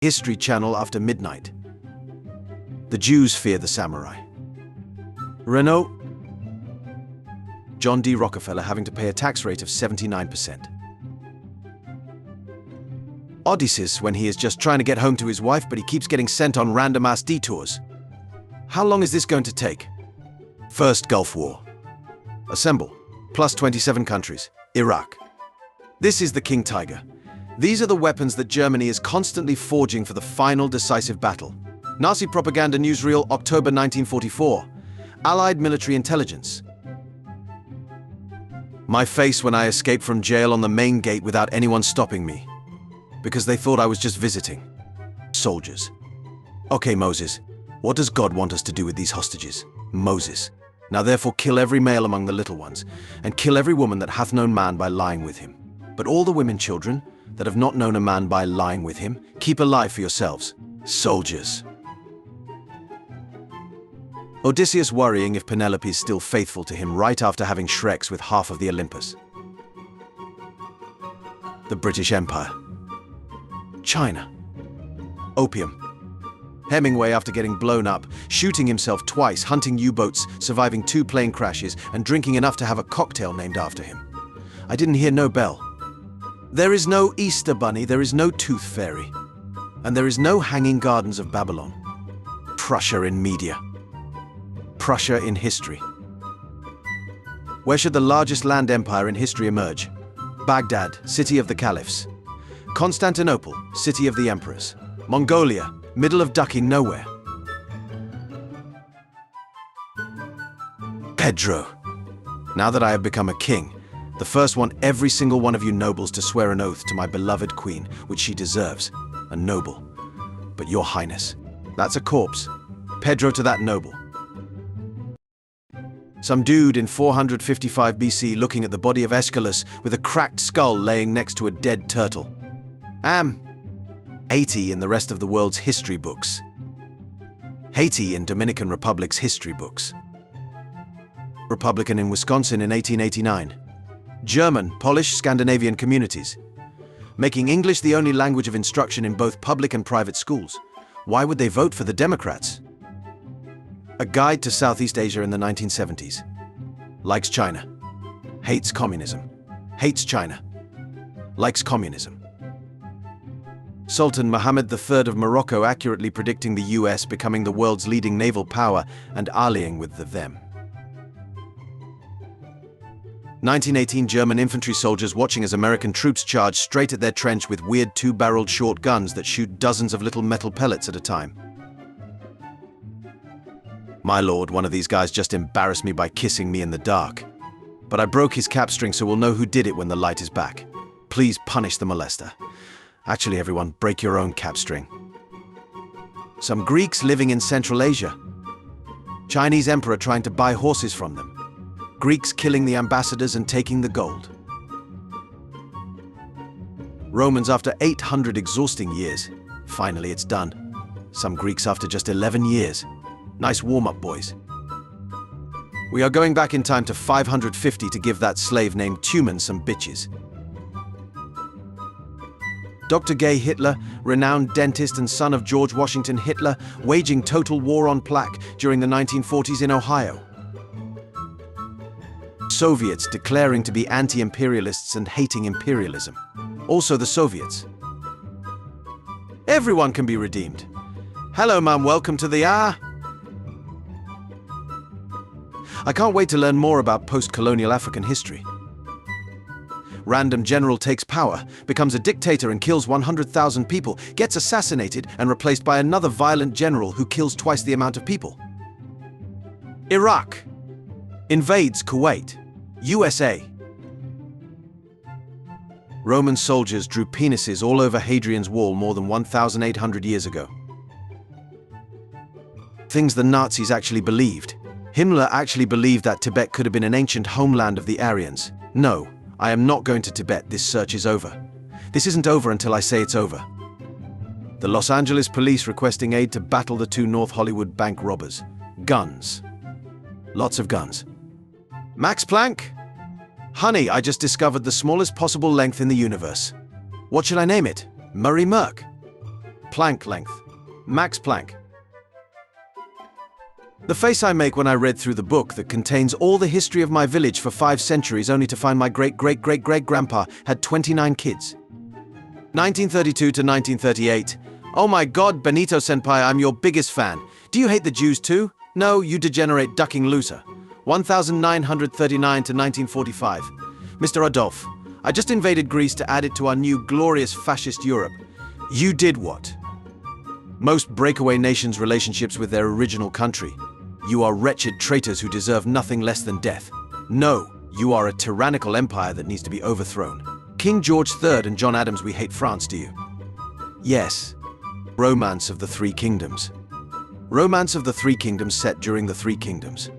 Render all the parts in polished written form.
History Channel after midnight. The Jews fear the samurai. Renault. John D. Rockefeller having to pay a tax rate of 79%. Odysseus when he is just trying to get home to his wife, but he keeps getting sent on random-ass detours. How long is this going to take? First Gulf War. Assemble. Plus 27 countries. Iraq. This is the King Tiger. These are the weapons that Germany is constantly forging for the final decisive battle. Nazi propaganda newsreel, October 1944. Allied military intelligence. My face when I escaped from jail on the main gate without anyone stopping me. Because they thought I was just visiting. Soldiers. Okay, Moses. What does God want us to do with these hostages? Moses. Now therefore kill every male among the little ones, and kill every woman that hath known man by lying with him. But all the women children that have not known a man by lying with him, keep alive for yourselves. Soldiers. Odysseus worrying if Penelope is still faithful to him right after having Shreks with half of the Olympus. The British Empire. China. Opium. Hemingway after getting blown up, shooting himself twice, hunting U-boats, surviving 2 plane crashes, and drinking enough to have a cocktail named after him. I didn't hear no bell. There is no Easter bunny, there is no tooth fairy. And there is no hanging gardens of Babylon. Prussia in media. Prussia in history. Where should the largest land empire in history emerge? Baghdad, city of the caliphs. Constantinople, city of the emperors. Mongolia, middle of ducking nowhere. Pedro. Now that I have become a king, the first want every single one of you nobles to swear an oath to my beloved queen, which she deserves. A noble. But your highness, that's a corpse. Pedro to that noble. Some dude in 455 BC looking at the body of Aeschylus with a cracked skull laying next to a dead turtle. 80 in the rest of the world's history books. Haiti in Dominican Republic's history books. Republican in Wisconsin in 1889. German, Polish, Scandinavian communities. Making English the only language of instruction in both public and private schools. Why would they vote for the Democrats? A guide to Southeast Asia in the 1970s. Likes China. Hates communism. Hates China. Likes communism. Sultan Mohammed III of Morocco accurately predicting the US becoming the world's leading naval power and allying with the them. 1918 German infantry soldiers watching as American troops charge straight at their trench with weird 2-barreled short guns that shoot dozens of little metal pellets at a time. My lord, one of these guys just embarrassed me by kissing me in the dark. But I broke his cap string so we'll know who did it when the light is back. Please punish the molester. Actually, everyone, break your own cap string. Some Greeks living in Central Asia. Chinese emperor trying to buy horses from them. Greeks killing the ambassadors and taking the gold. Romans after 800 exhausting years. Finally, it's done. Some Greeks after just 11 years. Nice warm-up, boys. We are going back in time to 550 to give that slave named Tumen some bitches. Dr. Gay Hitler, renowned dentist and son of George Washington Hitler, waging total war on plaque during the 1940s in Ohio. Soviets declaring to be anti-imperialists and hating imperialism. Also the Soviets. Everyone can be redeemed. Hello, ma'am, welcome to the I can't wait to learn more about post-colonial African history. Random general takes power, becomes a dictator and kills 100,000 people, gets assassinated and replaced by another violent general who kills twice the amount of people. Iraq. Invades Kuwait. USA. Roman soldiers drew penises all over Hadrian's Wall more than 1,800 years ago. Things the Nazis actually believed. Himmler actually believed that Tibet could have been an ancient homeland of the Aryans. No, I am not going to Tibet. This search is over. This isn't over until I say it's over. The Los Angeles police requesting aid to battle the 2 North Hollywood bank robbers. Guns. Lots of guns. Max Planck? Honey, I just discovered the smallest possible length in the universe. What should I name it? Murray Merck. Planck length. Max Planck. The face I make when I read through the book that contains all the history of my village for 5 centuries only to find my great-great-great-great-grandpa had 29 kids. 1932 to 1938. Oh my God, Benito Senpai, I'm your biggest fan. Do you hate the Jews too? No, you degenerate ducking loser. 1939 to 1945. Mr. Adolf, I just invaded Greece to add it to our new glorious fascist Europe. You did what? Most breakaway nations' relationships with their original country. You are wretched traitors who deserve nothing less than death. No, you are a tyrannical empire that needs to be overthrown. King George III and John Adams, we hate France, do you? Yes. Romance of the Three Kingdoms. Romance of the Three Kingdoms set during the Three Kingdoms.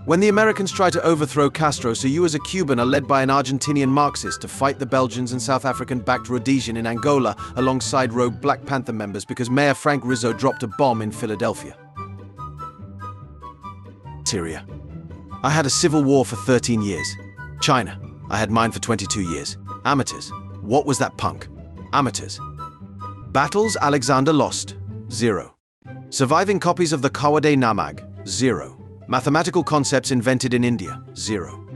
When the Americans try to overthrow Castro, so you as a Cuban are led by an Argentinian Marxist to fight the Belgians and South African-backed Rhodesian in Angola alongside rogue Black Panther members because Mayor Frank Rizzo dropped a bomb in Philadelphia. Syria. I had a civil war for 13 years. China. I had mine for 22 years. Amateurs. What was that punk? Amateurs. Battles Alexander lost. 0. Surviving copies of the Kawade Namag. 0. Mathematical concepts invented in India. 0.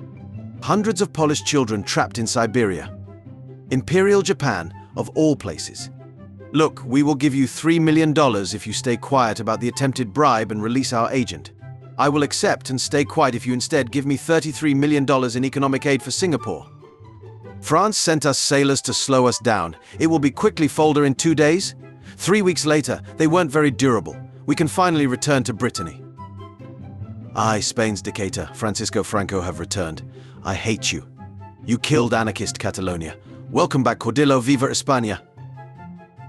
Hundreds of Polish children trapped in Siberia. Imperial Japan, of all places. Look, we will give you $3 million if you stay quiet about the attempted bribe and release our agent. I will accept and stay quiet if you instead give me $33 million in economic aid for Singapore. France sent us sailors to slow us down. It will be quickly folder in 2 days. 3 weeks later, they weren't very durable. We can finally return to Brittany. I, Spain's dictator, Francisco Franco, have returned. I hate you. You killed anarchist Catalonia. Welcome back, Cordillo, viva España.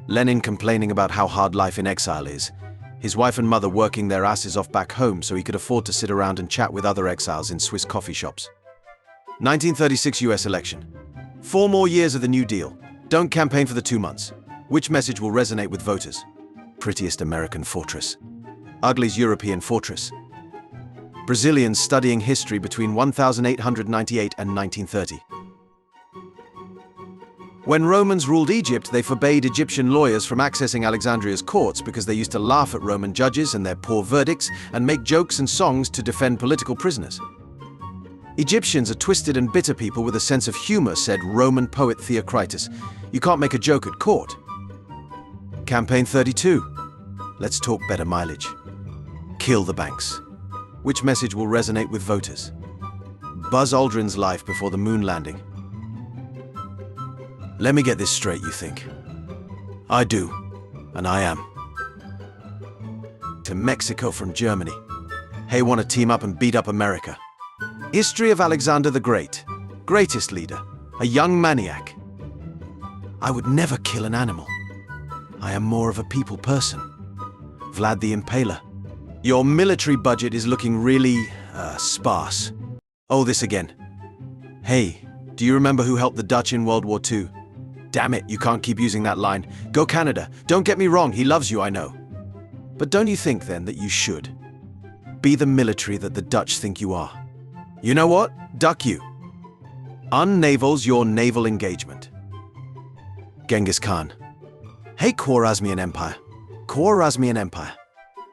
Lenin complaining about how hard life in exile is. His wife and mother working their asses off back home so he could afford to sit around and chat with other exiles in Swiss coffee shops. 1936 US election. 4 more years of the New Deal. Don't campaign for the 2 months. Which message will resonate with voters? Prettiest American fortress. Ugliest European fortress. Brazilians studying history between 1898 and 1930. When Romans ruled Egypt, they forbade Egyptian lawyers from accessing Alexandria's courts because they used to laugh at Roman judges and their poor verdicts and make jokes and songs to defend political prisoners. Egyptians are twisted and bitter people with a sense of humor, said Roman poet Theocritus. You can't make a joke at court. Campaign 32. Let's talk better mileage. Kill the banks. Which message will resonate with voters? Buzz Aldrin's life before the moon landing. Let me get this straight, you think. I do, and I am. To Mexico from Germany. Hey, want to team up and beat up America? History of Alexander the Great. Greatest leader. A young maniac. I would never kill an animal. I am more of a people person. Vlad the Impaler. Your military budget is looking really, sparse. Oh, this again. Hey, do you remember who helped the Dutch in World War II? Damn it, you can't keep using that line. Go Canada. Don't get me wrong, he loves you, I know. But don't you think then that you should be the military that the Dutch think you are? You know what? Duck you. Unnavals your naval engagement. Genghis Khan. Hey, Khwarezmian Empire. Khwarezmian Empire.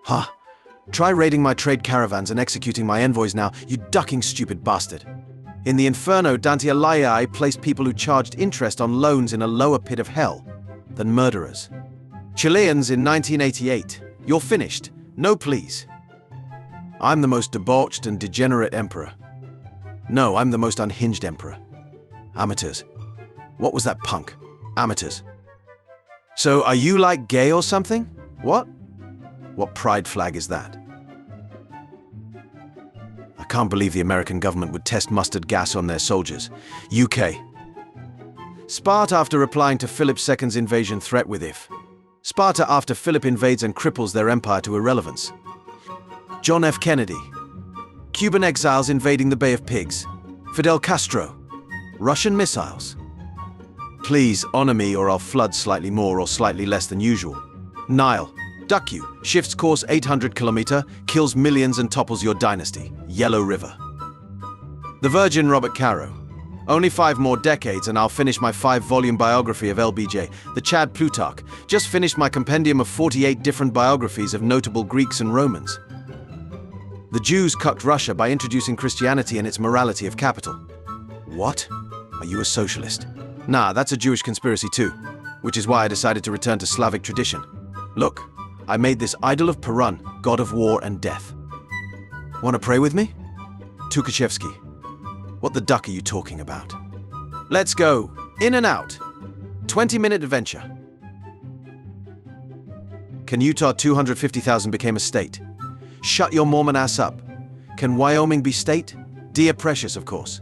Huh. Try raiding my trade caravans and executing my envoys now, you ducking stupid bastard. In the Inferno, Dante Alighieri placed people who charged interest on loans in a lower pit of hell than murderers. Chileans in 1988. You're finished. No please. I'm the most debauched and degenerate emperor. No, I'm the most unhinged emperor. Amateurs. What was that punk? Amateurs. So are you like gay or something? What? What pride flag is that? I can't believe the American government would test mustard gas on their soldiers. UK. Sparta after replying to Philip II's invasion threat with if. Sparta after Philip invades and cripples their empire to irrelevance. John F. Kennedy. Cuban exiles invading the Bay of Pigs. Fidel Castro. Russian missiles. Please honor me or I'll flood slightly more or slightly less than usual. Nile. Duck you. Shifts course 800 km, kills millions and topples your dynasty. Yellow River. The Virgin Robert Caro. Only 5 more decades and I'll finish my 5-volume biography of LBJ, the Chad Plutarch, Just finished my compendium of 48 different biographies of notable Greeks and Romans. The Jews cucked Russia by introducing Christianity and its morality of capital. What? Are you a socialist? Nah, that's a Jewish conspiracy too, which is why I decided to return to Slavic tradition. Look, I made this idol of Perun, god of war and death. Want to pray with me? Tukhachevsky, what the duck are you talking about? Let's go, in and out. 20-minute adventure. Can Utah 250,000 became a state? Shut your Mormon ass up. Can Wyoming be state? Dear precious, of course.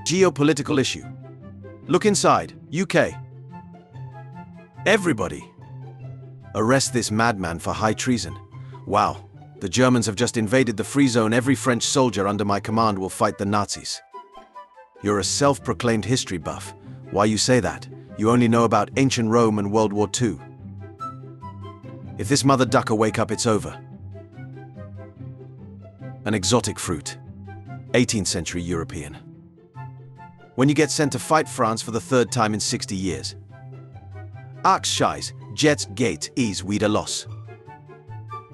Geopolitical issue. Look inside, UK. Everybody. Arrest this madman for high treason. Wow, the Germans have just invaded the free zone. Every French soldier under my command will fight the Nazis. You're a self-proclaimed history buff. Why you say that? You only know about ancient Rome and World War II. If this mother ducker wake up, it's over. An exotic fruit. 18th century European. When you get sent to fight France for the third time in 60 years. Axe Scheiß, Jets Gate, is wieder los.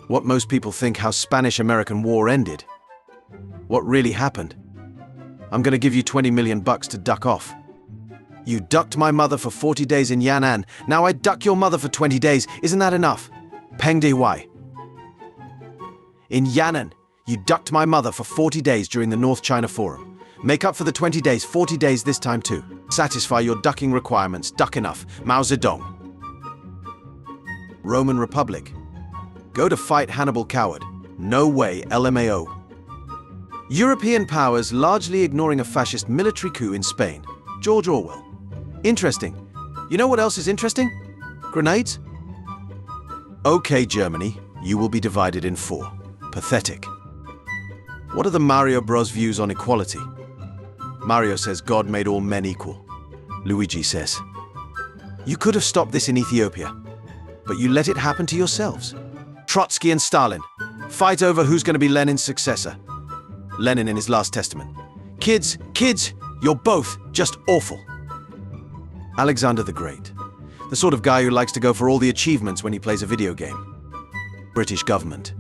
What most people think how Spanish-American War ended. What really happened? I'm gonna give you 20 million bucks to duck off. You ducked my mother for 40 days in Yan'an. Now I duck your mother for 20 days. Isn't that enough? Peng De Wai. In Yan'an, you ducked my mother for 40 days during the North China Forum. Make up for the 20 days, 40 days this time too. Satisfy your ducking requirements. Duck enough. Mao Zedong. Roman Republic. Go to fight Hannibal Coward. No way, LMAO. European powers largely ignoring a fascist military coup in Spain. George Orwell. Interesting. You know what else is interesting? Grenades? Okay, Germany, you will be divided in 4. Pathetic. What are the Mario Bros views on equality? Mario says God made all men equal. Luigi says, you could have stopped this in Ethiopia, but you let it happen to yourselves. Trotsky and Stalin, fight over who's going to be Lenin's successor. Lenin in his last testament. Kids, you're both just awful. Alexander the Great, the sort of guy who likes to go for all the achievements when he plays a video game. British government.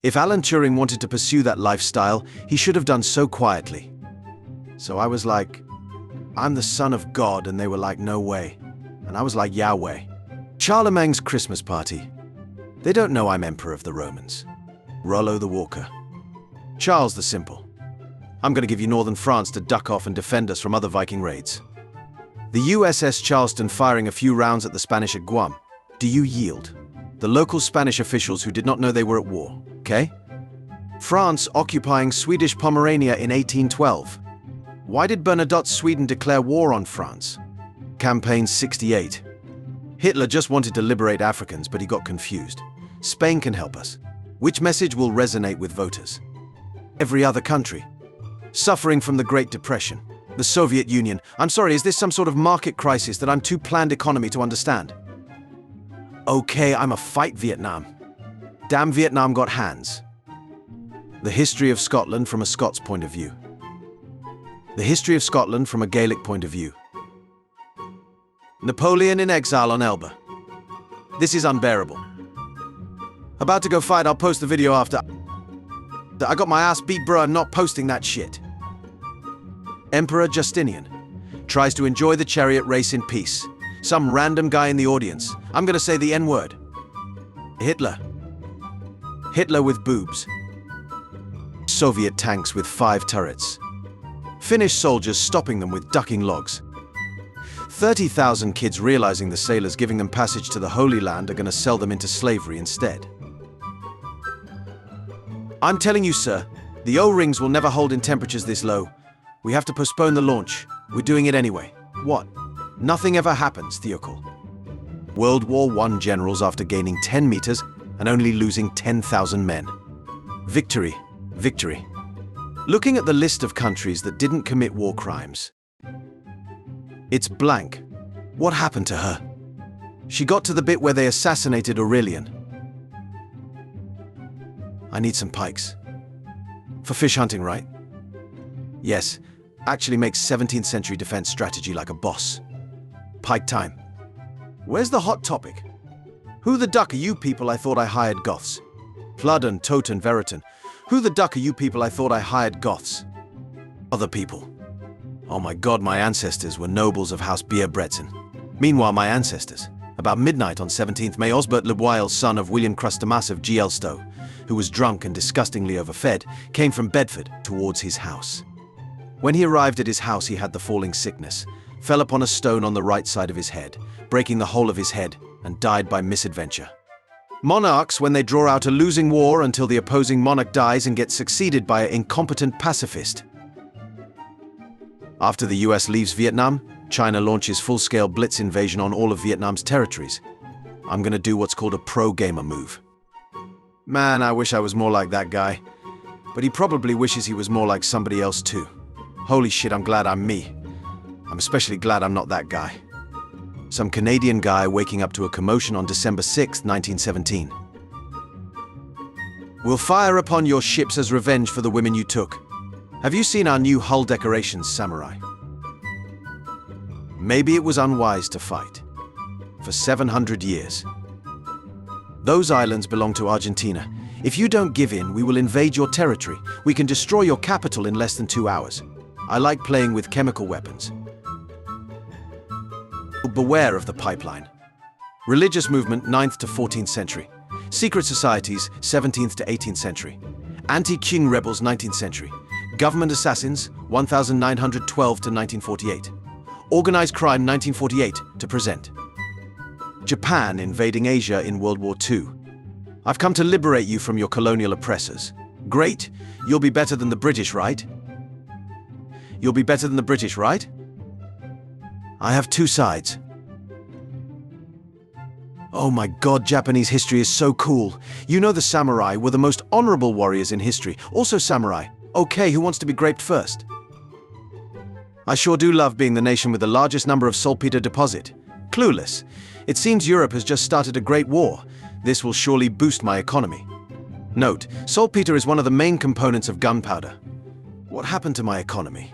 If Alan Turing wanted to pursue that lifestyle, he should have done so quietly. So I was like, I'm the son of God, and they were like, no way. And I was like, Yahweh. Charlemagne's Christmas party. They don't know I'm Emperor of the Romans. Rollo the Walker. Charles the Simple. I'm going to give you northern France to duck off and defend us from other Viking raids. The USS Charleston firing a few rounds at the Spanish at Guam. Do you yield? The local Spanish officials who did not know they were at war, okay? France occupying Swedish Pomerania in 1812. Why did Bernadotte's Sweden declare war on France? Campaign 68. Hitler just wanted to liberate Africans, but he got confused. Spain can help us. Which message will resonate with voters? Every other country. Suffering from the Great Depression. The Soviet Union. I'm sorry, is this some sort of market crisis that I'm too planned economy to understand? Okay, I'm a fight Vietnam. Damn, Vietnam got hands. The history of Scotland from a Scots point of view. The history of Scotland from a Gaelic point of view. Napoleon in exile on Elba. This is unbearable. About to go fight, I'll post the video after. I got my ass beat, bruh, I'm not posting that shit. Emperor Justinian tries to enjoy the chariot race in peace. Some random guy in the audience. I'm gonna say the N-word. Hitler. Hitler with boobs. Soviet tanks with 5 turrets. Finnish soldiers stopping them with ducking logs. 30,000 kids realizing the sailors giving them passage to the Holy Land are gonna sell them into slavery instead. I'm telling you, sir, the O-rings will never hold in temperatures this low. We have to postpone the launch. We're doing it anyway. What? Nothing ever happens, Theocal. World War I generals after gaining 10 meters and only losing 10,000 men. Victory, victory. Looking at the list of countries that didn't commit war crimes. It's blank. What happened to her? She got to the bit where they assassinated Aurelian. I need some pikes. For fish hunting, right? Yes, actually makes 17th century defense strategy like a boss. Pike time. Where's the hot topic? Who the duck are you people I thought I hired Goths? Fludden, Toten, Veritan. Who the duck are you people I thought I hired Goths? Other people. Oh my god, my ancestors were nobles of House Bierbretzen. Meanwhile, my ancestors. About midnight on 17th May, Osbert Lebuile, son of William Crustamas of Gielstow, who was drunk and disgustingly overfed, came from Bedford towards his house. When he arrived at his house, he had the falling sickness, fell upon a stone on the right side of his head, breaking the whole of his head, and died by misadventure. Monarchs, when they draw out a losing war until the opposing monarch dies and gets succeeded by an incompetent pacifist. After the US leaves Vietnam, China launches full-scale blitz invasion on all of Vietnam's territories. I'm gonna do what's called a pro-gamer move. Man, I wish I was more like that guy. But he probably wishes he was more like somebody else too. Holy shit, I'm glad I'm me. I'm especially glad I'm not that guy. Some Canadian guy waking up to a commotion on December 6, 1917. We'll fire upon your ships as revenge for the women you took. Have you seen our new hull decorations, samurai? Maybe it was unwise to fight. For 700 years. Those islands belong to Argentina. If you don't give in, we will invade your territory. We can destroy your capital in less than 2 hours. I like playing with chemical weapons. Beware of the pipeline. Religious movement, 9th to 14th century. Secret societies, 17th to 18th century. Anti-Qing rebels, 19th century. Government assassins, 1912 to 1948. Organized crime, 1948 to present. Japan invading Asia in World War II. I've come to liberate you from your colonial oppressors. Great, you'll be better than the British, right? You'll be better than the British, right? I have two sides. Oh my god, Japanese history is so cool. You know the samurai were the most honorable warriors in history. Also samurai. Okay, who wants to be graped first? I sure do love being the nation with the largest number of saltpeter deposit. Clueless. It seems Europe has just started a great war. This will surely boost my economy. Note, saltpeter is one of the main components of gunpowder. What happened to my economy?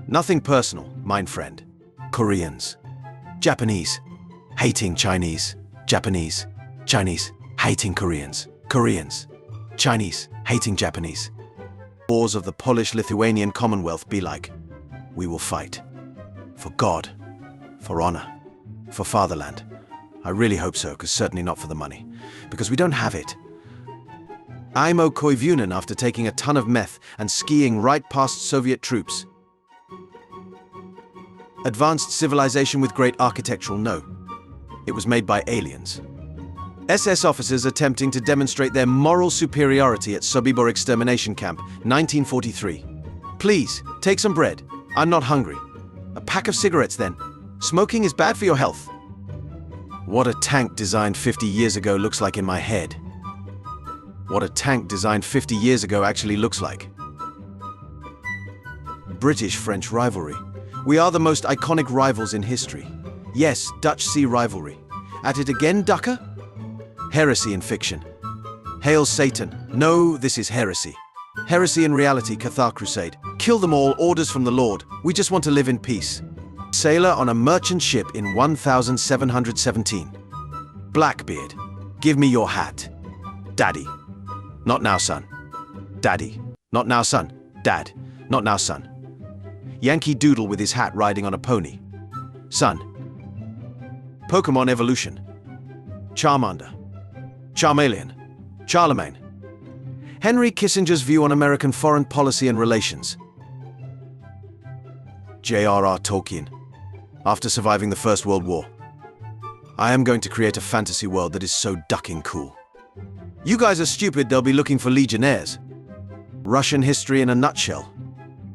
Nothing personal, mine friend. Koreans. Japanese. Hating Chinese. Japanese. Chinese. Hating Koreans. Koreans. Chinese. Hating Japanese. Wars of the Polish-Lithuanian Commonwealth be like. We will fight. For God. For honor. For fatherland. I really hope so, because certainly not for the money. Because we don't have it. Aimo Koivunen after taking a ton of meth and skiing right past Soviet troops. Advanced civilization with great architectural, no. It was made by aliens. SS officers attempting to demonstrate their moral superiority at Sobibor extermination camp, 1943. Please, take some bread. I'm not hungry. A pack of cigarettes then. Smoking is bad for your health. What a tank designed 50 years ago looks like in my head. What a tank designed 50 years ago actually looks like. British-French rivalry. We are the most iconic rivals in history. Yes, Dutch sea rivalry. At it again, Ducker? Heresy in fiction. Hail Satan. No, this is heresy. Heresy in reality, Cathar Crusade. Kill them all, orders from the Lord. We just want to live in peace. Sailor on a merchant ship in 1717. Blackbeard. Give me your hat. Daddy. Not now, son. Daddy. Not now, son. Dad. Not now, son. Yankee Doodle with his hat riding on a pony. Son. Pokemon evolution. Charmander. Charmeleon. Charlemagne. Henry Kissinger's view on American foreign policy and relations. J.R.R. Tolkien. After surviving the First World War. I am going to create a fantasy world that is so ducking cool. You guys are stupid, they'll be looking for legionnaires. Russian history in a nutshell.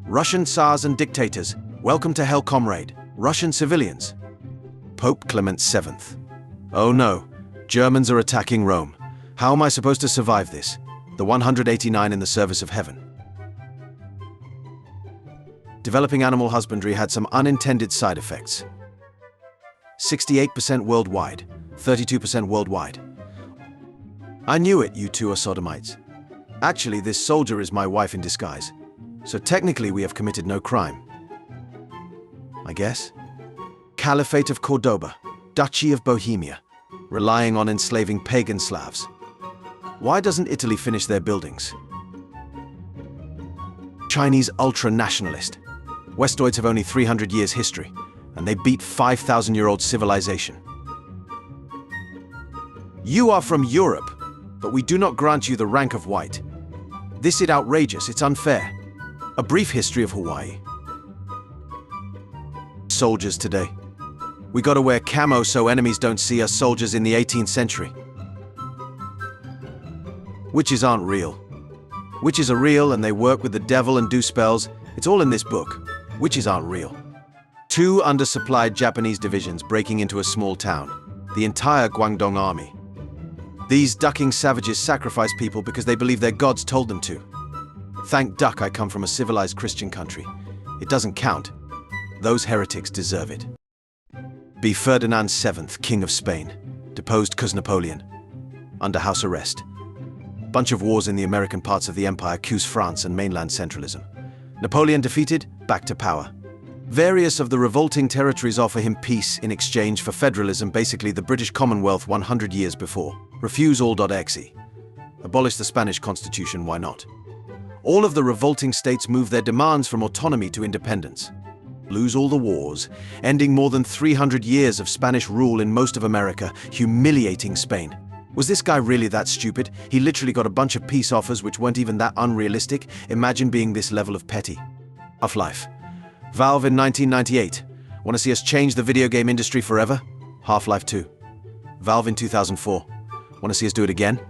Russian Tsars and dictators. Welcome to hell, comrade. Russian civilians. Pope Clement VII. Oh no, Germans are attacking Rome. How am I supposed to survive this? The 189 in the service of heaven. Developing animal husbandry had some unintended side effects. 68% worldwide, 32% worldwide. I knew it, you two are sodomites. Actually, this soldier is my wife in disguise. So technically we have committed no crime. I guess. Caliphate of Cordoba, Duchy of Bohemia. relying on enslaving pagan Slavs. Why doesn't Italy finish their buildings? Chinese ultra-nationalist. Westoids have only 300 years history, and they beat 5,000-year-old civilization. You are from Europe, but we do not grant you the rank of white. This is outrageous, it's unfair. A brief history of Hawaii. Soldiers today. We gotta wear camo so enemies don't see us. Soldiers in the 18th century. Witches aren't real. Witches are real and they work with the devil and do spells. It's all in this book. Witches aren't real. 2 undersupplied Japanese divisions breaking into a small town. The entire Guangdong army. These ducking savages sacrifice people because they believe their gods told them to. Thank duck I come from a civilized Christian country. It doesn't count. Those heretics deserve it. Be Ferdinand VII, King of Spain. Deposed cause Napoleon. Under house arrest. Bunch of wars in the American parts of the empire accuse France and mainland centralism. Napoleon defeated, back to power. Various of the revolting territories offer him peace in exchange for federalism, basically the British Commonwealth 100 years before. Refuse all.exe. Abolish the Spanish Constitution, why not? All of the revolting states move their demands from autonomy to independence. Lose all the wars, ending more than 300 years of Spanish rule in most of America, humiliating Spain. Was this guy really that stupid? He literally got a bunch of peace offers which weren't even that unrealistic. Imagine being this level of petty. Half-Life. Valve in 1998. Want to see us change the video game industry forever? Half-Life 2. Valve in 2004. Want to see us do it again?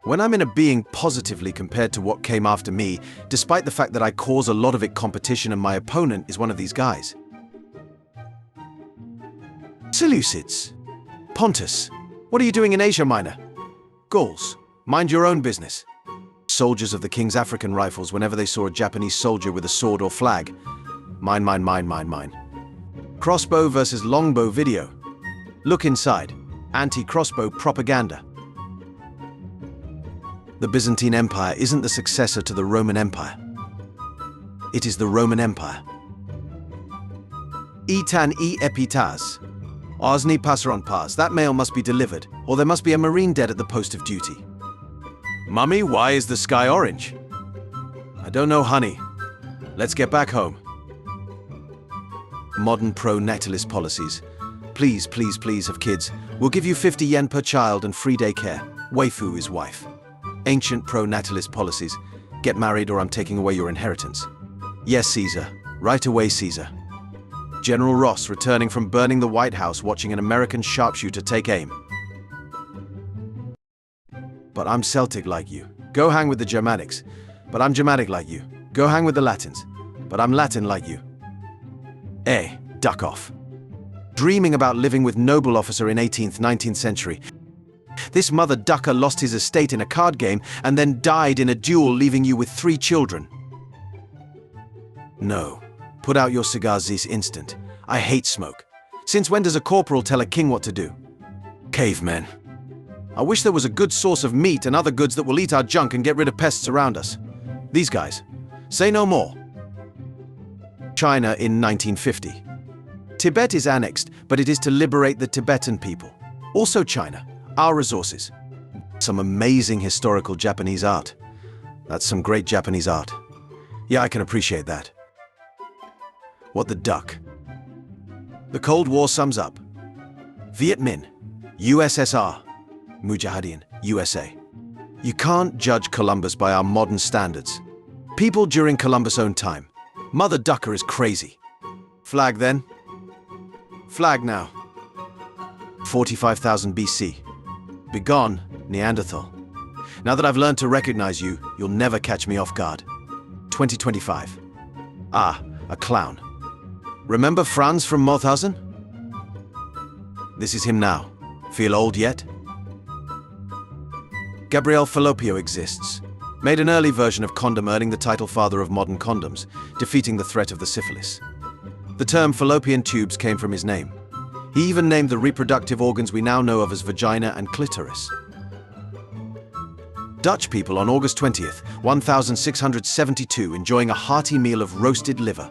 When I'm in a being positively compared to what came after me, despite the fact that I cause a lot of it competition and my opponent is one of these guys. Seleucids. Pontus. What are you doing in Asia Minor? Gauls. Mind your own business. Soldiers of the King's African Rifles whenever they saw a Japanese soldier with a sword or flag. Mine, mine, mine, mine, mine. Crossbow versus longbow video. Look inside. Anti-crossbow propaganda. The Byzantine Empire isn't the successor to the Roman Empire. It is the Roman Empire. Etan e epitas. Osni passeron pas. That mail must be delivered, or there must be a marine dead at the post of duty. Mummy, why is the sky orange? I don't know, honey. Let's get back home. Modern pro-natalist policies. Please, please, please have kids. We'll give you 50 yen per child and free daycare. Waifu is wife. Ancient pro-natalist policies. Get married or I'm taking away your inheritance. Yes, Caesar. Right away, Caesar. General Ross returning from burning the White House watching an American sharpshooter take aim. But I'm Celtic like you. Go hang with the Germanics. But I'm Germanic like you. Go hang with the Latins. But I'm Latin like you. Duck off. Dreaming about living with noble officer in 18th, 19th century. This mother ducker lost his estate in a card game and then died in a duel, leaving you with 3 children. No. Put out your cigars this instant. I hate smoke. Since when does a corporal tell a king what to do? Cavemen. I wish there was a good source of meat and other goods that will eat our junk and get rid of pests around us. These guys. Say no more. China in 1950. Tibet is annexed, but it is to liberate the Tibetan people. Also China. Our resources. Some amazing historical Japanese art. That's some great Japanese art. Yeah, I can appreciate that. What the duck? The Cold War sums up. Viet Minh, USSR, Mujahideen, USA. You can't judge Columbus by our modern standards. People during Columbus' own time. Mother ducker is crazy. Flag then? Flag now. 45,000 BC. Begone, Neanderthal. Now that I've learned to recognize you, you'll never catch me off guard. 2025. Ah, a clown. Remember Franz from Mauthausen? This is him now. Feel old yet? Gabriel Fallopio exists. Made an early version of condom, earning the title father of modern condoms, defeating the threat of the syphilis. The term fallopian tubes came from his name. He even named the reproductive organs we now know of as vagina and clitoris. Dutch people on August 20th, 1672, enjoying a hearty meal of roasted liver.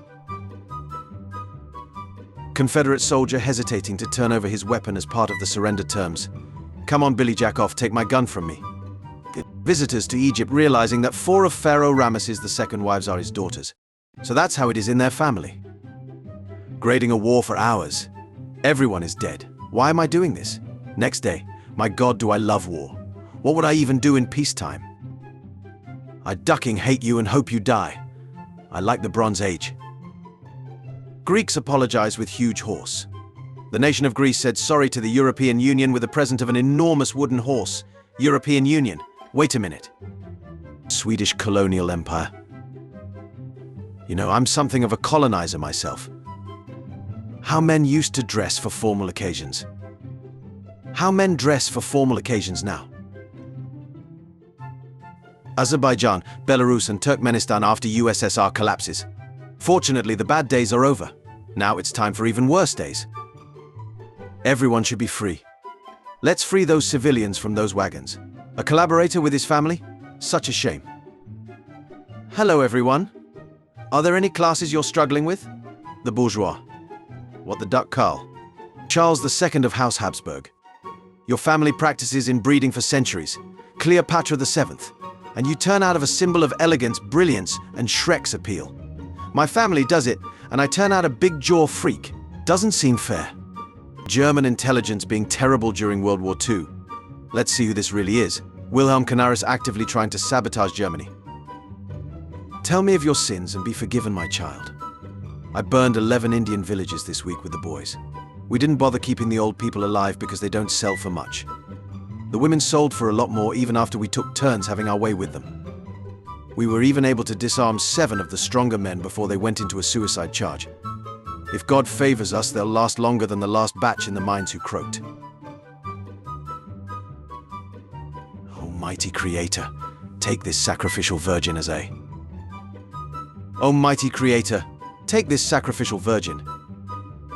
Confederate soldier hesitating to turn over his weapon as part of the surrender terms. Come on, Billy Jack off, take my gun from me. Visitors to Egypt realizing that 4 of Pharaoh Ramesses II wives are his daughters. So that's how it is in their family. Grading a war for hours. Everyone is dead. Why am I doing this? Next day, my God, do I love war. What would I even do in peacetime? I ducking hate you and hope you die. I like the Bronze Age. Greeks apologized with huge horse. The nation of Greece said sorry to the European Union with the present of an enormous wooden horse. European Union. Wait a minute. Swedish colonial empire. You know, I'm something of a colonizer myself. How men used to dress for formal occasions. How men dress for formal occasions now. Azerbaijan, Belarus and Turkmenistan after USSR collapses. Fortunately, the bad days are over. Now it's time for even worse days. Everyone should be free. Let's free those civilians from those wagons. A collaborator with his family? Such a shame. Hello, everyone. Are there any classes you're struggling with? The bourgeois. What the duck, Karl? Charles II of House Habsburg. Your family practices inbreeding for centuries. Cleopatra VII. And you turn out of a symbol of elegance, brilliance, and Shrek's appeal. My family does it, and I turn out a big jaw freak. Doesn't seem fair. German intelligence being terrible during World War II. Let's see who this really is. Wilhelm Canaris actively trying to sabotage Germany. Tell me of your sins and be forgiven, my child. I burned 11 Indian villages this week with the boys. We didn't bother keeping the old people alive because they don't sell for much. The women sold for a lot more even after we took turns having our way with them. We were even able to disarm 7 of the stronger men before they went into a suicide charge. If God favors us, they'll last longer than the last batch in the mines who croaked. Almighty Creator, take this sacrificial virgin as a... Almighty Creator, take this sacrificial virgin.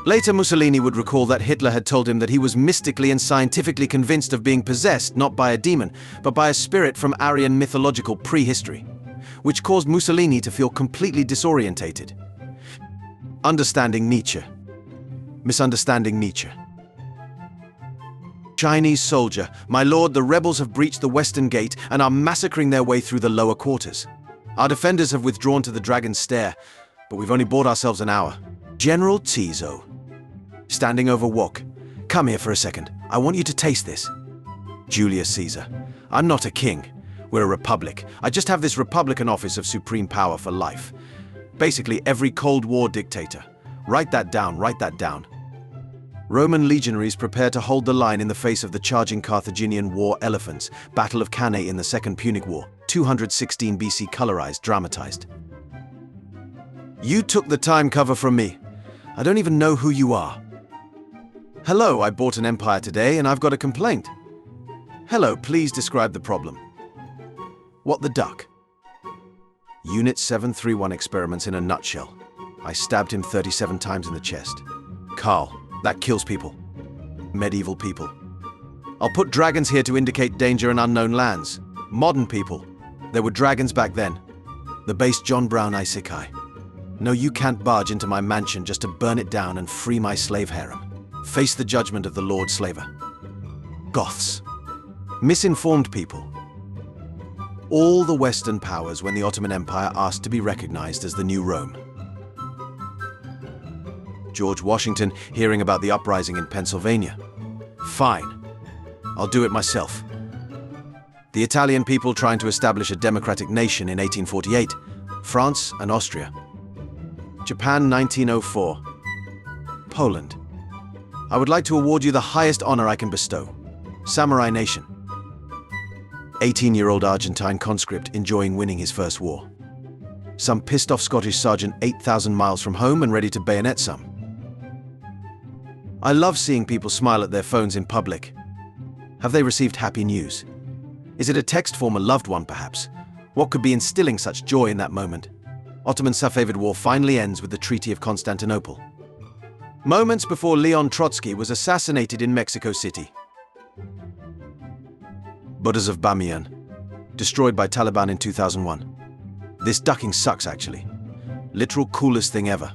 Later, Mussolini would recall that Hitler had told him that he was mystically and scientifically convinced of being possessed not by a demon, but by a spirit from Aryan mythological prehistory, which caused Mussolini to feel completely disorientated. Understanding Nietzsche. Misunderstanding Nietzsche. Chinese soldier, my lord, the rebels have breached the western gate and are massacring their way through the lower quarters. Our defenders have withdrawn to the Dragon's Stair, but we've only bought ourselves an hour. General Tiso. Standing over wok. Come here for a second. I want you to taste this. Julius Caesar. I'm not a king. We're a republic. I just have this Republican office of supreme power for life. Basically every Cold War dictator. Write that down, write that down. Roman legionaries prepare to hold the line in the face of the charging Carthaginian war elephants. Battle of Cannae in the Second Punic War. 216 BC colorized, dramatized. You took the time cover from me. I don't even know who you are. Hello, I bought an empire today and I've got a complaint. Hello, please describe the problem. What the duck? Unit 731 experiments in a nutshell. I stabbed him 37 times in the chest. Karl, that kills people. Medieval people. I'll put dragons here to indicate danger in unknown lands. Modern people. There were dragons back then. The base John Brown Isekai. No, you can't barge into my mansion just to burn it down and free my slave harem. Face the judgment of the Lord Slaver. Goths. Misinformed people. All the Western powers when the Ottoman Empire asked to be recognized as the new Rome. George Washington hearing about the uprising in Pennsylvania. Fine. I'll do it myself. The Italian people trying to establish a democratic nation in 1848. France and Austria. Japan 1904. Poland. I would like to award you the highest honor I can bestow. Samurai Nation. 18-year-old Argentine conscript enjoying winning his first war. Some pissed-off Scottish sergeant 8,000 miles from home and ready to bayonet some. I love seeing people smile at their phones in public. Have they received happy news? Is it a text from a loved one, perhaps? What could be instilling such joy in that moment? Ottoman Safavid War finally ends with the Treaty of Constantinople. Moments before Leon Trotsky was assassinated in Mexico City. Buddhas of Bamiyan, destroyed by Taliban in 2001. This ducking sucks, actually. Literal coolest thing ever.